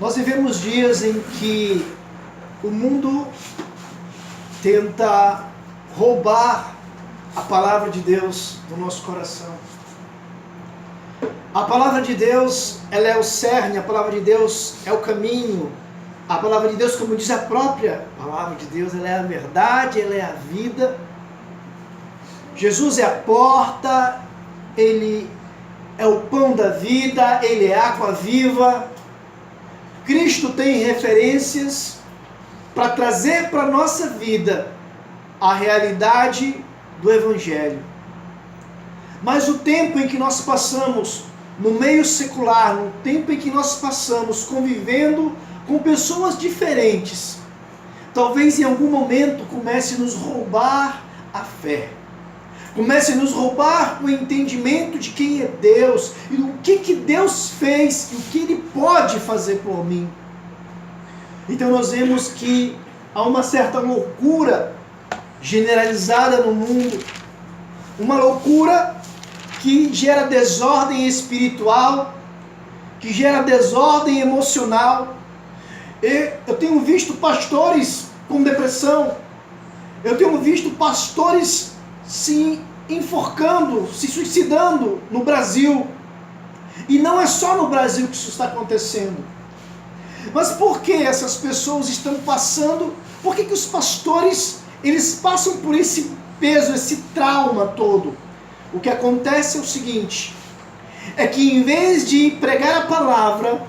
Nós vivemos dias em que o mundo tenta roubar a palavra de Deus do nosso coração. A palavra de Deus, ela é o cerne, a palavra de Deus é o caminho. A palavra de Deus, como diz a própria palavra de Deus, ela é a verdade, ela é a vida. Jesus é a porta, Ele é o pão da vida, Ele é água viva. Cristo tem referências para trazer para a nossa vida a realidade do Evangelho. Mas o tempo em que nós passamos no meio secular, no tempo em que nós passamos convivendo com pessoas diferentes, talvez em algum momento comece a nos roubar a fé. Comece a nos roubar o entendimento de quem é Deus e o que Deus fez e o que Ele pode fazer por mim. Então nós vemos que há uma certa loucura generalizada no mundo, uma loucura que gera desordem espiritual, que gera desordem emocional. Eu tenho visto pastores com depressão, eu tenho visto pastores se enforcando, se suicidando no Brasil. E não é só no Brasil que isso está acontecendo. Mas por que essas pessoas estão passando? Por que os pastores, eles passam por esse peso, esse trauma todo? O que acontece é o seguinte, é que em vez de pregar a palavra,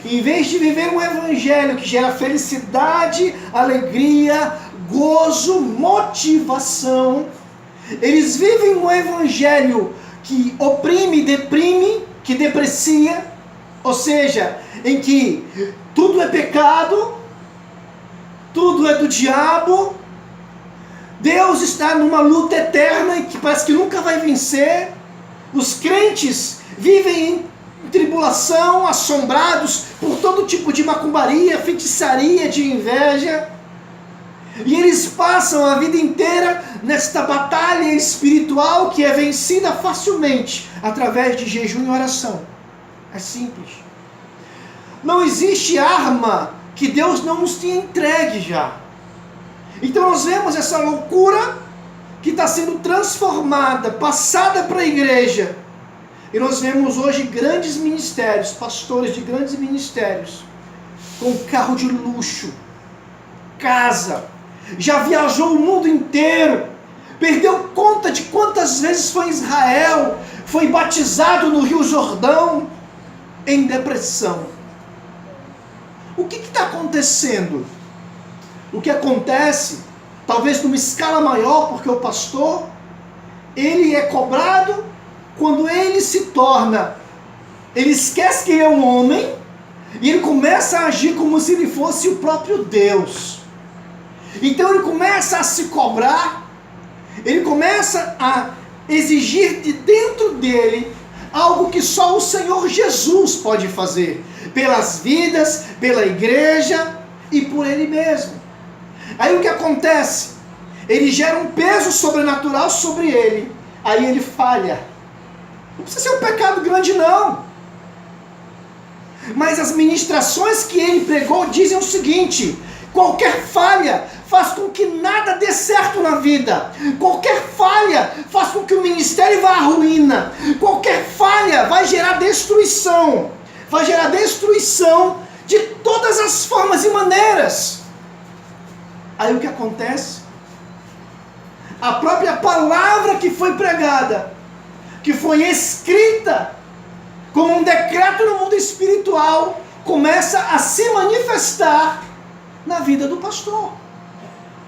em vez de viver um evangelho que gera felicidade, alegria, gozo, motivação, eles vivem um evangelho que oprime, deprime, que deprecia, ou seja, em que tudo é pecado, tudo é do diabo, Deus está numa luta eterna e que parece que nunca vai vencer. Os crentes vivem em tribulação, assombrados por todo tipo de macumbaria, feitiçaria, de inveja. E eles passam a vida inteira nesta batalha espiritual que é vencida facilmente através de jejum e oração. É simples. Não existe arma que Deus não nos tenha entregue já. Então nós vemos essa loucura que está sendo transformada, passada para a igreja. E nós vemos hoje grandes ministérios, pastores de grandes ministérios, com carro de luxo, casa, já viajou o mundo inteiro, perdeu conta de quantas vezes foi em Israel, foi batizado no Rio Jordão, em depressão. O que está acontecendo? O que acontece, talvez numa escala maior, porque o pastor, ele é cobrado quando ele se torna, ele esquece que ele é um homem, e ele começa a agir como se ele fosse o próprio Deus. Então ele começa a se cobrar, ele começa a exigir de dentro dele algo que só o Senhor Jesus pode fazer, pelas vidas, pela igreja e por ele mesmo. Aí o que acontece? Ele gera um peso sobrenatural sobre ele, aí ele falha. Não precisa ser um pecado grande não. Mas as ministrações que ele pregou dizem o seguinte: qualquer falha faz com que nada dê certo na vida. Qualquer falha faz com que o ministério vá à ruína. Qualquer falha vai gerar destruição. Vai gerar destruição de todas as formas e maneiras. Aí o que acontece? A própria palavra que foi pregada, que foi escrita como um decreto no mundo espiritual, começa a se manifestar na vida do pastor.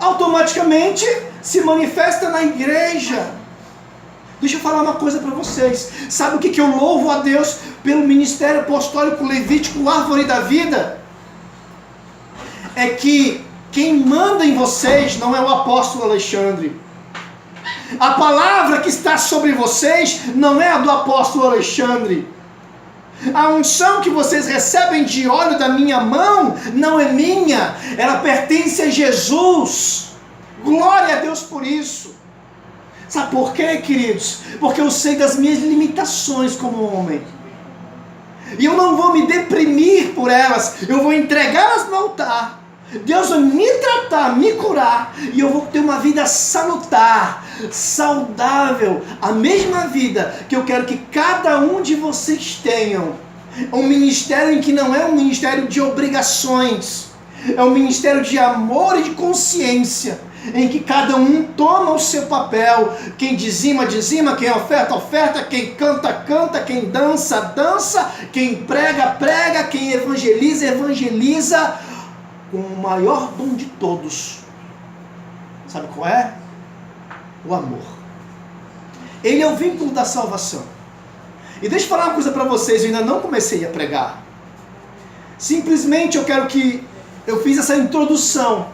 Automaticamente se manifesta na igreja. Deixa eu falar uma coisa para vocês. Sabe o que eu louvo a Deus pelo ministério apostólico levítico Árvore da Vida? É que quem manda em vocês não é o apóstolo Alexandre. A palavra que está sobre vocês não é a do apóstolo Alexandre. A unção que vocês recebem de óleo da minha mão não é minha, ela pertence a Jesus. Glória a Deus por isso. Sabe por quê, queridos? Porque eu sei das minhas limitações como homem. E eu não vou me deprimir por elas. Eu vou entregá-las no altar. Deus vai me tratar, me curar. E eu vou ter uma vida salutar, saudável. A mesma vida que eu quero que cada um de vocês tenham. Um ministério em que não é um ministério de obrigações. É um ministério de amor e de consciência, em que cada um toma o seu papel. Quem dizima, dizima. Quem oferta, oferta. Quem canta, canta. Quem dança, dança. Quem prega, prega. Quem evangeliza, evangeliza. Com o maior dom de todos. Sabe qual é? O amor. Ele é o vínculo da salvação. E deixa eu falar uma coisa para vocês. Eu ainda não comecei a pregar. Simplesmente eu fiz essa introdução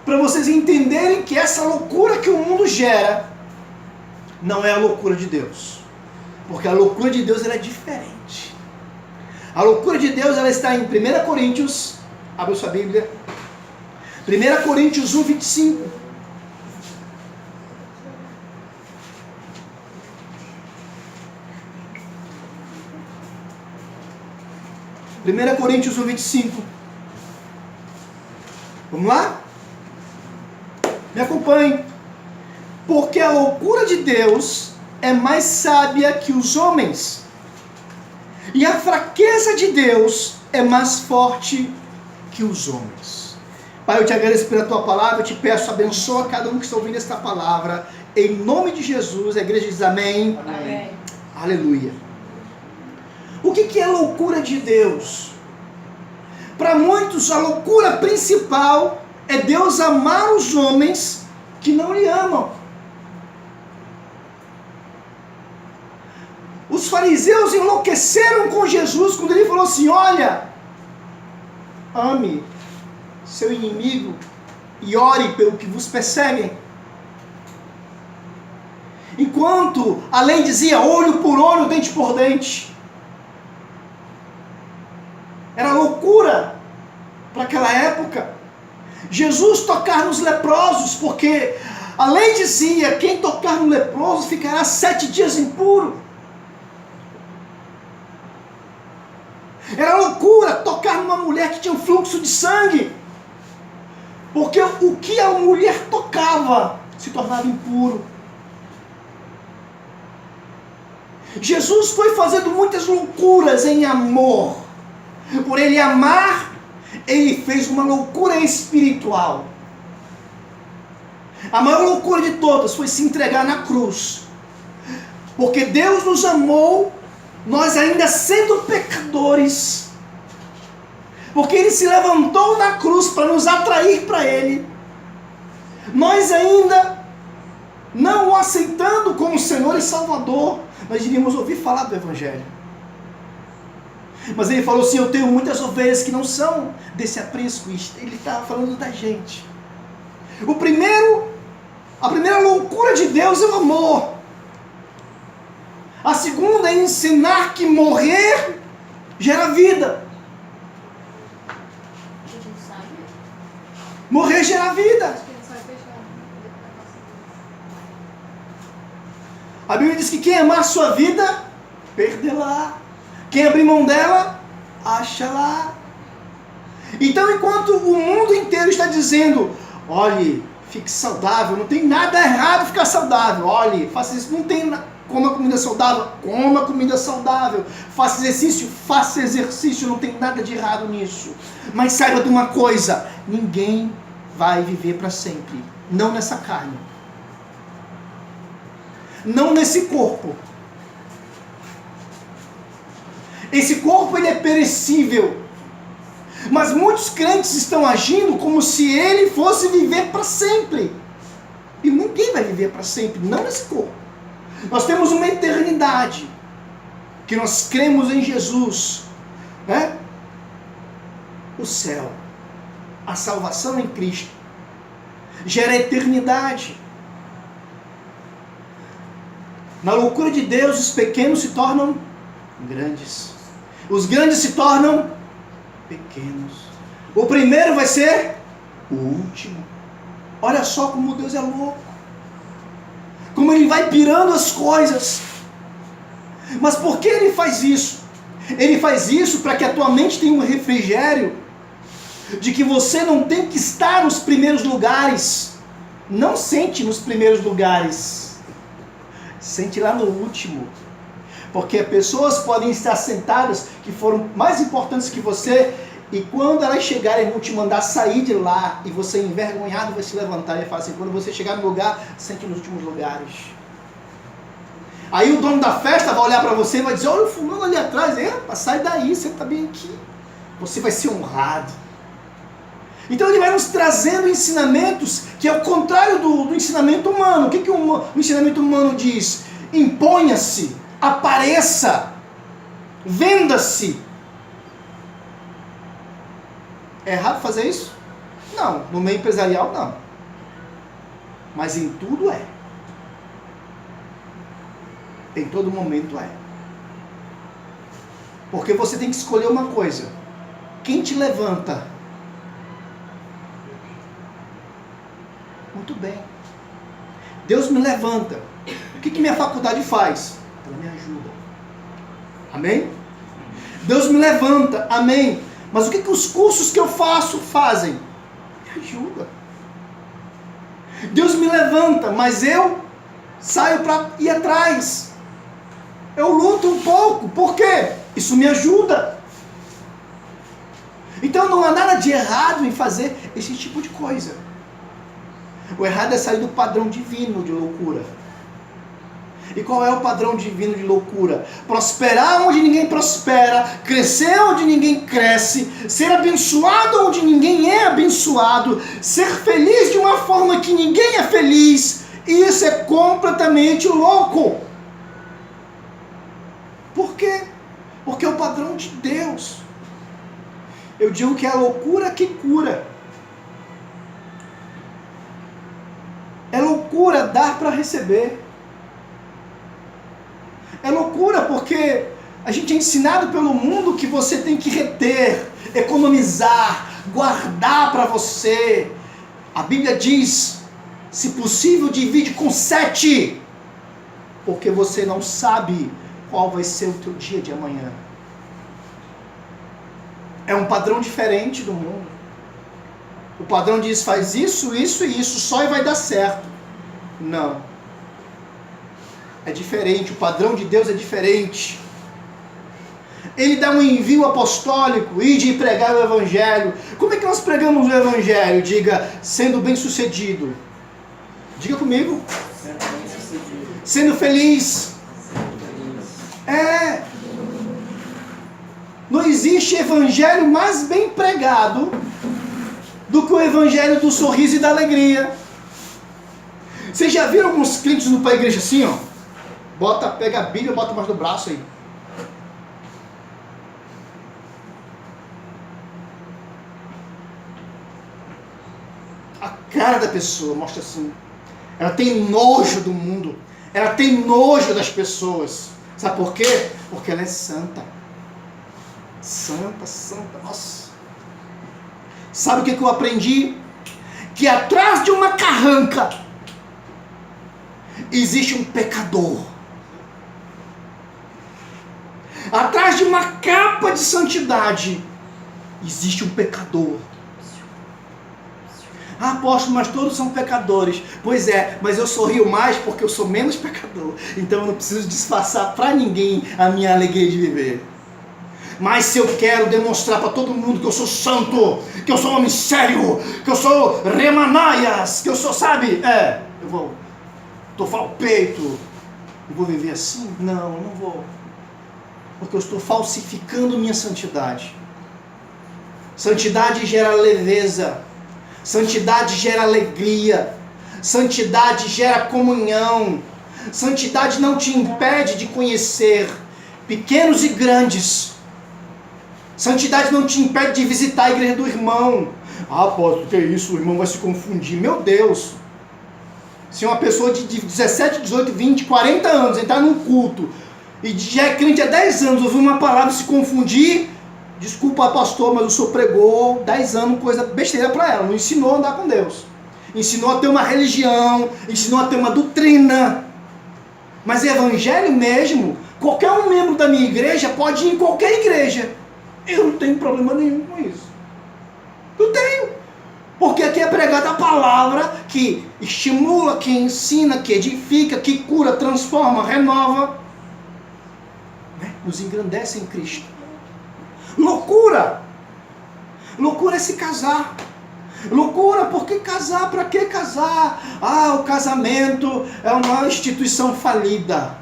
para vocês entenderem que essa loucura que o mundo gera não é a loucura de Deus. Porque a loucura de Deus ela é diferente. A loucura de Deus ela está em 1 Coríntios, abre sua Bíblia, 1 Coríntios 1, 25. Primeira Coríntios 1, 25. Vamos lá? Me acompanhe. Porque a loucura de Deus é mais sábia que os homens. E a fraqueza de Deus é mais forte que os homens. Pai, eu te agradeço pela tua palavra. Eu te peço, abençoa cada um que está ouvindo esta palavra. Em nome de Jesus, a igreja diz amém. Amém. Aleluia. O que é a loucura de Deus? Para muitos, a loucura principal é Deus amar os homens que não lhe amam. Os fariseus enlouqueceram com Jesus quando ele falou assim: olha, ame seu inimigo e ore pelo que vos perseguem. Enquanto a lei dizia olho por olho, dente por dente. Era loucura para aquela época. Jesus tocar nos leprosos, porque a lei dizia: quem tocar no leproso ficará 7 dias impuro. Era loucura tocar numa mulher que tinha um fluxo de sangue, porque o que a mulher tocava se tornava impuro. Jesus foi fazendo muitas loucuras em amor. Por ele amar, ele fez uma loucura espiritual. A maior loucura de todas foi se entregar na cruz. Porque Deus nos amou, nós ainda sendo pecadores. Porque ele se levantou na cruz para nos atrair para ele. Nós ainda não o aceitando como Senhor e Salvador, nós iríamos ouvir falar do Evangelho. Mas ele falou assim: eu tenho muitas ovelhas que não são desse aprisco. Ele está falando da gente. A primeira loucura de Deus é o amor. A segunda é ensinar que morrer gera vida. Morrer gera vida. A Bíblia diz que quem amar sua vida, perdê-la. Quem abrir mão dela, acha-la. Então, enquanto o mundo inteiro está dizendo: olhe, fique saudável, não tem nada errado ficar saudável. Olhe, faça isso, não tem coma comida saudável, coma comida saudável. Faça exercício, não tem nada de errado nisso. Mas saiba de uma coisa: ninguém vai viver para sempre. Não nessa carne. Não nesse corpo. Esse corpo ele é perecível. Mas muitos crentes estão agindo como se ele fosse viver para sempre. E ninguém vai viver para sempre, não nesse corpo. Nós temos uma eternidade. Que nós cremos em Jesus. Né? O céu. A salvação em Cristo. Gera eternidade. Na loucura de Deus, os pequenos se tornam grandes. Os grandes se tornam pequenos. O primeiro vai ser o último. Olha só como Deus é louco. Como Ele vai pirando as coisas. Mas por que Ele faz isso? Ele faz isso para que a tua mente tenha um refrigério de que você não tem que estar nos primeiros lugares. Não sente nos primeiros lugares. Sente lá no último. Porque pessoas podem estar sentadas que foram mais importantes que você, e quando elas chegarem vão te mandar sair de lá, e você envergonhado vai se levantar e falar assim, quando você chegar no lugar, sente nos últimos lugares. Aí o dono da festa vai olhar para você e vai dizer, olha o fulano ali atrás, sai daí, senta bem aqui. Você vai ser honrado. Então ele vai nos trazendo ensinamentos que é o contrário do ensinamento humano. O que o ensinamento humano diz? Imponha-se, apareça, venda-se. É errado fazer isso? Não. No meio empresarial, não. Mas em tudo é. Em todo momento é. Porque você tem que escolher uma coisa. Quem te levanta? Muito bem. Deus me levanta. O que minha faculdade faz? Ela me ajuda. Amém? Deus me levanta. Amém? Mas o que os cursos que eu faço fazem? Me ajuda. Deus me levanta, mas eu saio para ir atrás. Eu luto um pouco. Por quê? Isso me ajuda. Então não há nada de errado em fazer esse tipo de coisa. O errado é sair do padrão divino de loucura. E qual é o padrão divino de loucura? Prosperar onde ninguém prospera, crescer onde ninguém cresce, ser abençoado onde ninguém é abençoado, ser feliz de uma forma que ninguém é feliz. Isso é completamente louco. Por quê? Porque é o padrão de Deus. Eu digo que é a loucura que cura. É loucura dar para receber. É loucura porque a gente é ensinado pelo mundo que você tem que reter, economizar, guardar para você. A Bíblia diz, se possível, divide com 7, porque você não sabe qual vai ser o teu dia de amanhã. É um padrão diferente do mundo. O padrão diz, faz isso, isso e isso, só e vai dar certo. Não. É diferente, o padrão de Deus é diferente. Ele dá um envio apostólico, ide e pregar o Evangelho. Como é que nós pregamos o Evangelho? Diga, sendo bem sucedido. Diga comigo. Sendo feliz. Não existe evangelho mais bem pregado do que o evangelho do sorriso e da alegria. Vocês já viram alguns crentes indo para a igreja assim, ó? Pega a Bíblia e bota mais no braço aí. A cara da pessoa mostra assim. Ela tem nojo do mundo. Ela tem nojo das pessoas. Sabe por quê? Porque ela é santa. Santa, santa, nossa. Sabe o que eu aprendi? Que atrás de uma carranca existe um pecador. Atrás de uma capa de santidade existe um pecador. Ah, apóstolo, mas todos são pecadores. Pois é, mas eu sorrio mais porque eu sou menos pecador. Então eu não preciso disfarçar para ninguém a minha alegria de viver. Mas se eu quero demonstrar para todo mundo que eu sou santo, que eu sou homem sério, que eu sou remanaias, que eu sou, sabe? Eu vou tofar o peito. Eu vou viver assim? Não, eu não vou. Porque eu estou falsificando minha santidade. Santidade gera leveza. Santidade gera alegria. Santidade gera comunhão. Santidade não te impede de conhecer pequenos e grandes. Santidade não te impede de visitar a igreja do irmão. Ah, apóstolo, que é isso? O irmão vai se confundir. Meu Deus! Se uma pessoa de 17, 18, 20, 40 anos entrar num culto e já é crente há 10 anos, ouvir uma palavra e se confundir, desculpa, pastor, mas o senhor pregou 10 anos coisa besteira para ela. Não ensinou a andar com Deus. Ensinou a ter uma religião, ensinou a ter uma doutrina. Mas evangelho mesmo, Qualquer um membro da minha igreja pode ir em qualquer igreja. Eu não tenho problema nenhum com isso. Não tenho. Porque aqui é pregada a palavra que estimula, que ensina, que edifica, que cura, transforma, renova. Nos engrandece em Cristo. Loucura! Loucura é se casar. Loucura, por que casar? Para que casar? Ah, o casamento é uma instituição falida.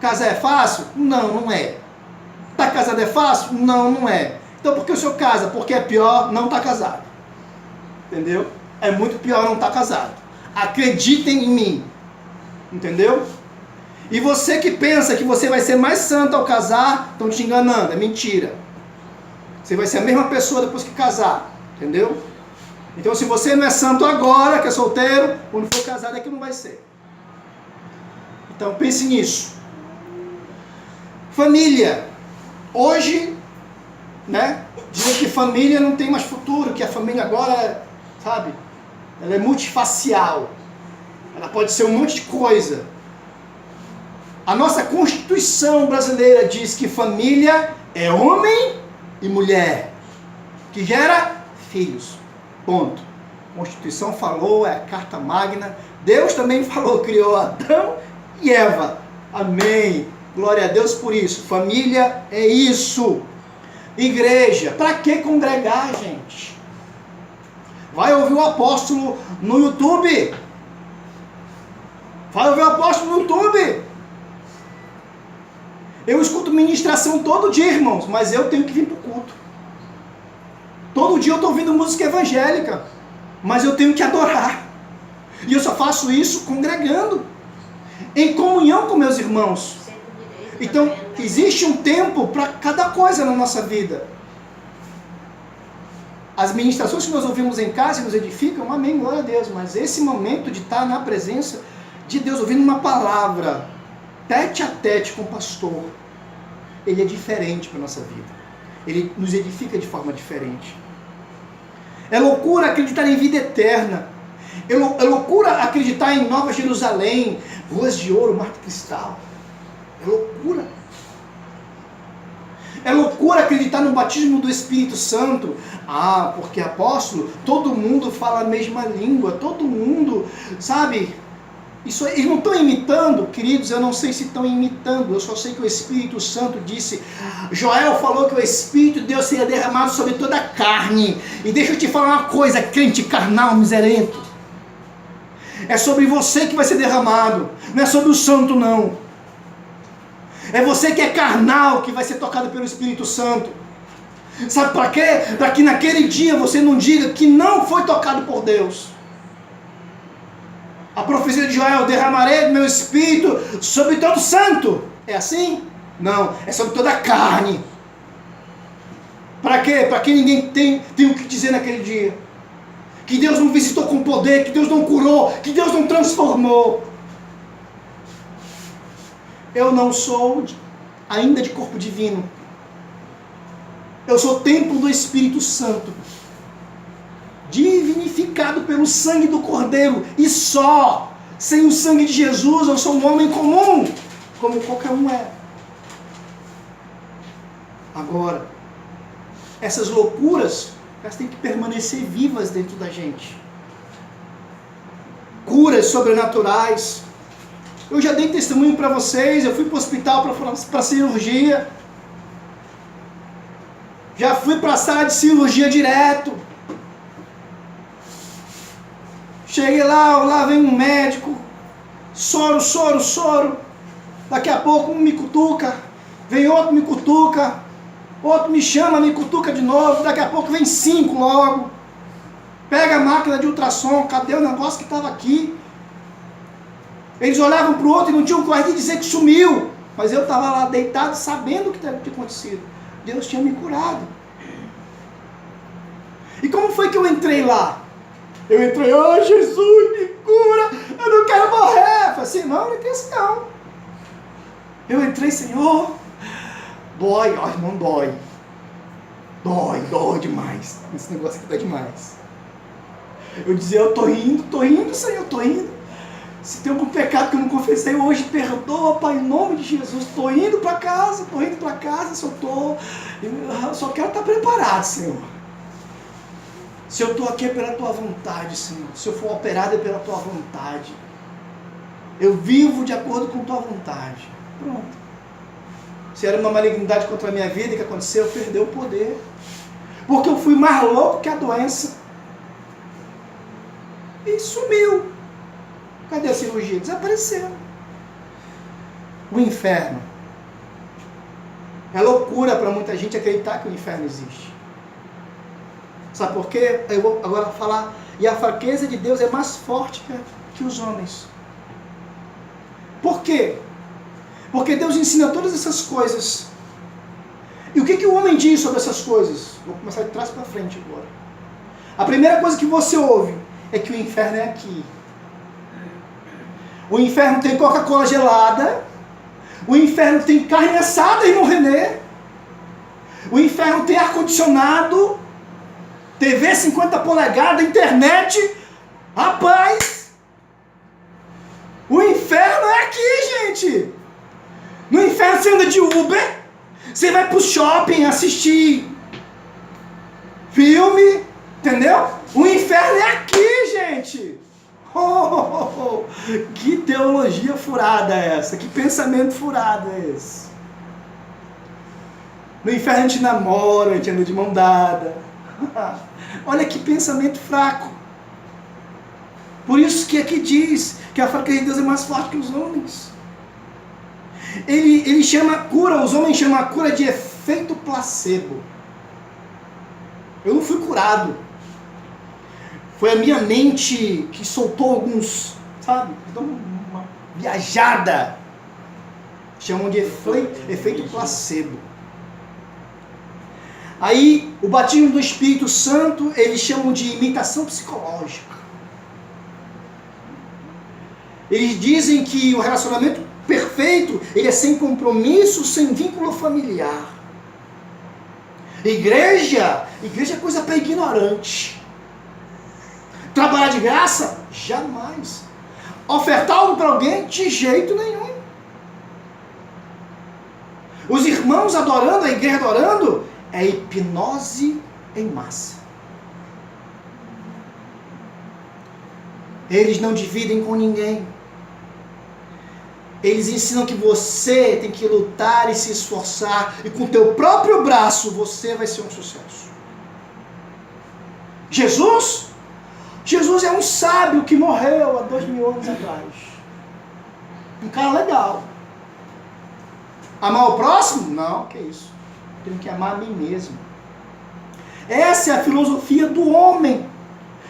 Casar é fácil? Não, não é. Tá casado é fácil? Não, não é. Então por que o senhor casa? Porque é pior não estar casado. Entendeu? É muito pior não estar casado. Acreditem em mim. Entendeu? E você que pensa que você vai ser mais santo ao casar, estão te enganando, é mentira. Você vai ser a mesma pessoa depois que casar, entendeu? Então se você não é santo agora, que é solteiro, quando for casado é que não vai ser. Então pense nisso. Família. Hoje, né, dizem que família não tem mais futuro, que a família agora, sabe, ela é multifacial. Ela pode ser um monte de coisa. A nossa Constituição brasileira diz que família é homem e mulher, que gera filhos. Ponto. A Constituição falou, é a Carta Magna. Deus também falou, criou Adão e Eva. Amém. Glória a Deus por isso. Família é isso. Igreja. Para que congregar, gente? Vai ouvir o apóstolo no YouTube. Vai ouvir o apóstolo no YouTube. Eu escuto ministração todo dia, irmãos, mas eu tenho que vir para o culto. Todo dia eu estou ouvindo música evangélica, mas eu tenho que adorar. E eu só faço isso congregando, em comunhão com meus irmãos. Então, existe um tempo para cada coisa na nossa vida. As ministrações que nós ouvimos em casa e nos edificam, amém, glória a Deus. Mas esse momento de estar na presença de Deus, ouvindo uma palavra, tete a tete com o pastor, ele é diferente para a nossa vida. Ele nos edifica de forma diferente. É loucura acreditar em vida eterna. É loucura acreditar em Nova Jerusalém, ruas de ouro, mar de cristal. É loucura. É loucura acreditar no batismo do Espírito Santo. Ah, porque apóstolo, todo mundo fala a mesma língua, todo mundo, sabe? Isso, eles não estão imitando, queridos, eu não sei se estão imitando, eu só sei que o Espírito Santo disse, Joel falou que o Espírito de Deus seria derramado sobre toda a carne. E deixa eu te falar uma coisa, crente carnal, miserento. É sobre você que vai ser derramado, não é sobre o santo não. É você que é carnal que vai ser tocado pelo Espírito Santo. Sabe para quê? Para que naquele dia você não diga que não foi tocado por Deus. A profecia de Joel, derramarei do meu Espírito sobre todo santo. É assim? Não, é sobre toda a carne. Para quê? Para que ninguém tem o que dizer naquele dia. Que Deus não visitou com poder, que Deus não curou, que Deus não transformou. Eu não sou ainda de corpo divino. Eu sou templo do Espírito Santo. Divinificado pelo sangue do Cordeiro. E só, sem o sangue de Jesus, eu sou um homem comum, como qualquer um é. Agora, essas loucuras, elas têm que permanecer vivas dentro da gente. Curas sobrenaturais. Eu já dei testemunho para vocês, eu fui para o hospital para cirurgia. Já fui para a sala de cirurgia direto. Cheguei lá vem um médico. Soro. Daqui a pouco um me cutuca. Vem outro me cutuca. Outro me chama, me cutuca de novo. Daqui a pouco vem 5 logo. Pega a máquina de ultrassom. Cadê o negócio que estava aqui? Eles olhavam para o outro e não tinham coragem de dizer que sumiu. Mas eu estava lá deitado sabendo o que tinha acontecido. Deus tinha me curado. E como foi que eu entrei lá? Eu entrei, oh Jesus, me cura, eu não quero morrer. Eu falei assim, não é questão. Eu entrei, Senhor, dói, ó irmão, dói. Dói demais. Esse negócio aqui tá demais. Eu dizia, eu tô indo, Senhor, tô indo. Se tem algum pecado que eu não confessei hoje, perdoa, Pai, em nome de Jesus. Estou indo para casa, só quero estar preparado, Senhor. Se eu estou aqui é pela Tua vontade, Senhor. Se eu for operado é pela Tua vontade. Eu vivo de acordo com Tua vontade. Pronto. Se era uma malignidade contra a minha vida, o que aconteceu? Eu perdi o poder. Porque eu fui mais louco que a doença. E sumiu. Cadê a cirurgia? Desapareceu. O inferno. É loucura para muita gente acreditar que o inferno existe. Sabe por quê? Eu vou agora falar. E a fraqueza de Deus é mais forte que os homens. Por quê? Porque Deus ensina todas essas coisas. E o que o homem diz sobre essas coisas? Vou começar de trás para frente agora. A primeira coisa que você ouve é que o inferno é aqui. O inferno tem Coca-Cola gelada. O inferno tem carne assada, irmão Renê. O inferno tem ar-condicionado, TV 50 polegadas, internet. Rapaz, o inferno é aqui, gente. No inferno você anda de Uber, você vai pro shopping assistir filme, entendeu? O inferno é aqui, gente. Que teologia furada é essa? Que pensamento furado é esse? No inferno a gente namora, a gente anda de mão dada. Olha que pensamento fraco. Por isso que aqui diz que a fraqueza de Deus é mais forte que os homens. Ele chama a cura, os homens chamam a cura de efeito placebo. Eu não fui curado. Foi a minha mente que soltou alguns, sabe? Então, uma viajada. Chamam de efeito placebo. Aí, o batismo do Espírito Santo, eles chamam de imitação psicológica. Eles dizem que o relacionamento perfeito, ele é sem compromisso, sem vínculo familiar. Igreja é coisa para ignorante. Trabalhar de graça? Jamais. Ofertar algo para alguém? De jeito nenhum. Os irmãos adorando, a igreja adorando, é hipnose em massa. Eles não dividem com ninguém. Eles ensinam que você tem que lutar e se esforçar, e com o teu próprio braço você vai ser um sucesso. Jesus é um sábio que morreu há 2000 anos atrás. Um cara legal. Amar o próximo? Não, que isso. Tenho que amar a mim mesmo. Essa é a filosofia do homem,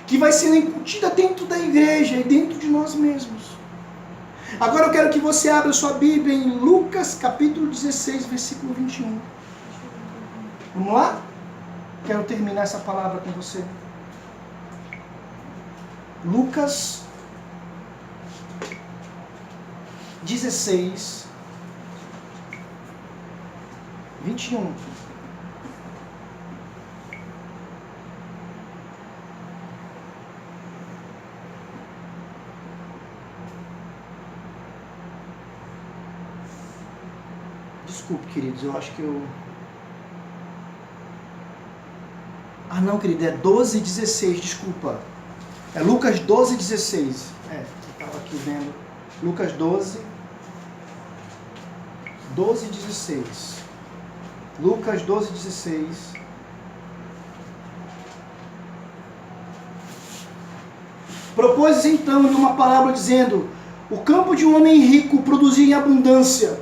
que vai sendo incutida dentro da igreja e dentro de nós mesmos. Agora eu quero que você abra sua Bíblia em Lucas capítulo 16, versículo 21. Vamos lá? Quero terminar essa palavra com você. Lucas 16, 21. Desculpe, queridos, eu acho que eu... Ah, não, querido, é 12, 16, desculpa. É Lucas 12, 16. Eu estava aqui vendo. Lucas 12, 16. Lucas 12, 16. Propôs então numa parábola dizendo: o campo de um homem rico produzia em abundância.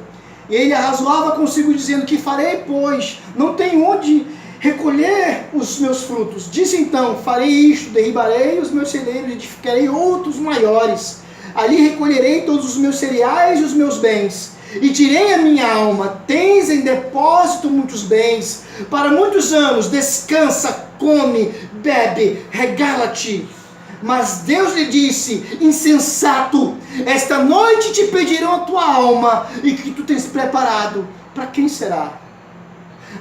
E ele arrazoava consigo dizendo: que farei, pois? Não tenho onde recolher os meus frutos. Disse então: farei isto, derribarei os meus celeiros, edificarei outros maiores. Ali recolherei todos os meus cereais e os meus bens. E direi à minha alma: tens em depósito muitos bens, para muitos anos, descansa, come, bebe, regala-te. Mas Deus lhe disse: insensato, esta noite te pedirão a tua alma, e que tu tens preparado, para quem será?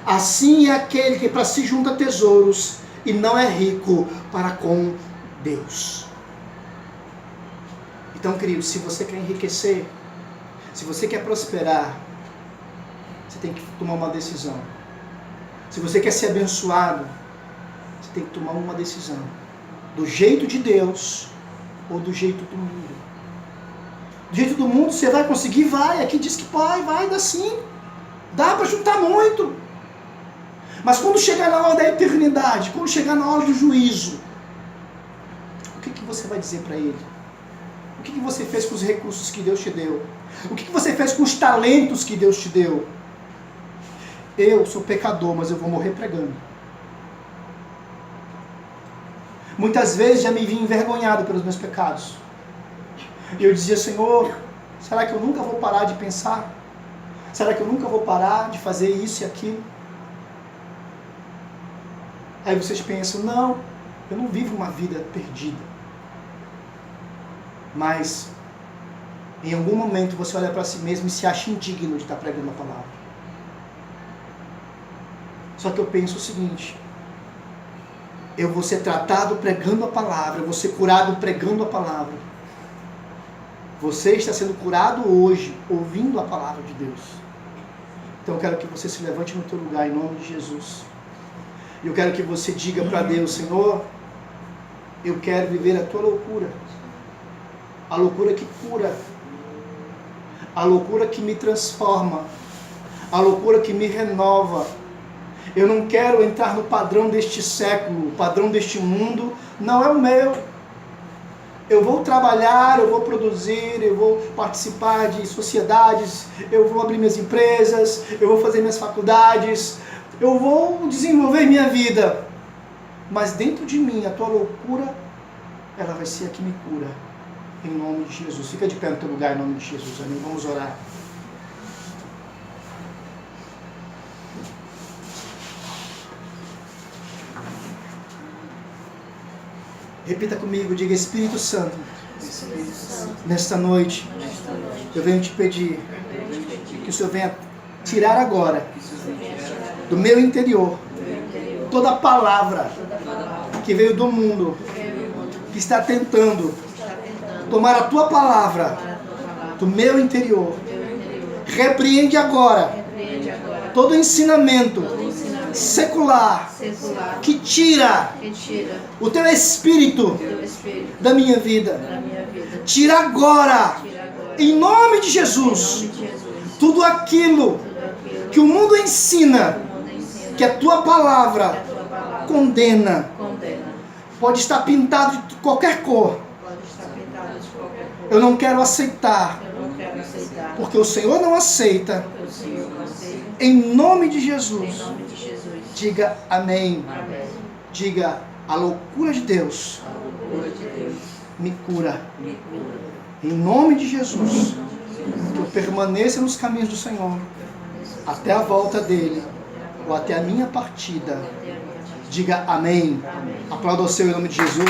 Assim é aquele que para si junta tesouros, e não é rico para com Deus. Então, querido, se você quer enriquecer, se você quer prosperar, você tem que tomar uma decisão. Se você quer ser abençoado, você tem que tomar uma decisão. Do jeito de Deus ou do jeito do mundo. Do jeito do mundo você vai conseguir? Vai. Aqui diz que vai, dá sim. Dá para juntar muito. Mas quando chegar na hora da eternidade, quando chegar na hora do juízo, o que você vai dizer para ele? O que você fez com os recursos que Deus te deu? O que você fez com os talentos que Deus te deu? Eu sou pecador, mas eu vou morrer pregando. Muitas vezes já me vi envergonhado pelos meus pecados. E eu dizia, Senhor, será que eu nunca vou parar de pensar? Será que eu nunca vou parar de fazer isso e aquilo? Aí vocês pensam, não, eu não vivo uma vida perdida. Mas, em algum momento você olha para si mesmo e se acha indigno de estar pregando a palavra. Só que eu penso o seguinte, eu vou ser tratado pregando a palavra, eu vou ser curado pregando a palavra. Você está sendo curado hoje, ouvindo a palavra de Deus. Então eu quero que você se levante no teu lugar, em nome de Jesus. E eu quero que você diga para Deus, Senhor, eu quero viver a tua loucura. A loucura que cura. A loucura que me transforma. A loucura que me renova. Eu não quero entrar no padrão deste século, o padrão deste mundo não é o meu. Eu vou trabalhar, eu vou produzir, eu vou participar de sociedades, eu vou abrir minhas empresas, eu vou fazer minhas faculdades, eu vou desenvolver minha vida. Mas dentro de mim, a tua loucura, ela vai ser a que me cura. Em nome de Jesus. Fica de pé no teu lugar, em nome de Jesus. Amém? Vamos orar. Repita comigo, diga Espírito Santo, nesta noite, eu venho te pedir que o Senhor venha tirar agora do meu interior toda a palavra que veio do mundo, que está tentando tomar a tua palavra do meu interior. Repreende agora todo ensinamento secular que tira o teu espírito da minha vida. Tira agora, em nome de Jesus, tudo aquilo que o mundo ensina, que a tua palavra condena. Pode estar pintado de qualquer cor. Eu não quero aceitar, porque o Senhor não aceita. Em nome de Jesus, diga amém. Diga, a loucura de Deus me cura. Em nome de Jesus, que eu permaneça nos caminhos do Senhor até a volta dele ou até a minha partida. Diga amém. Aplauda o Senhor em nome de Jesus.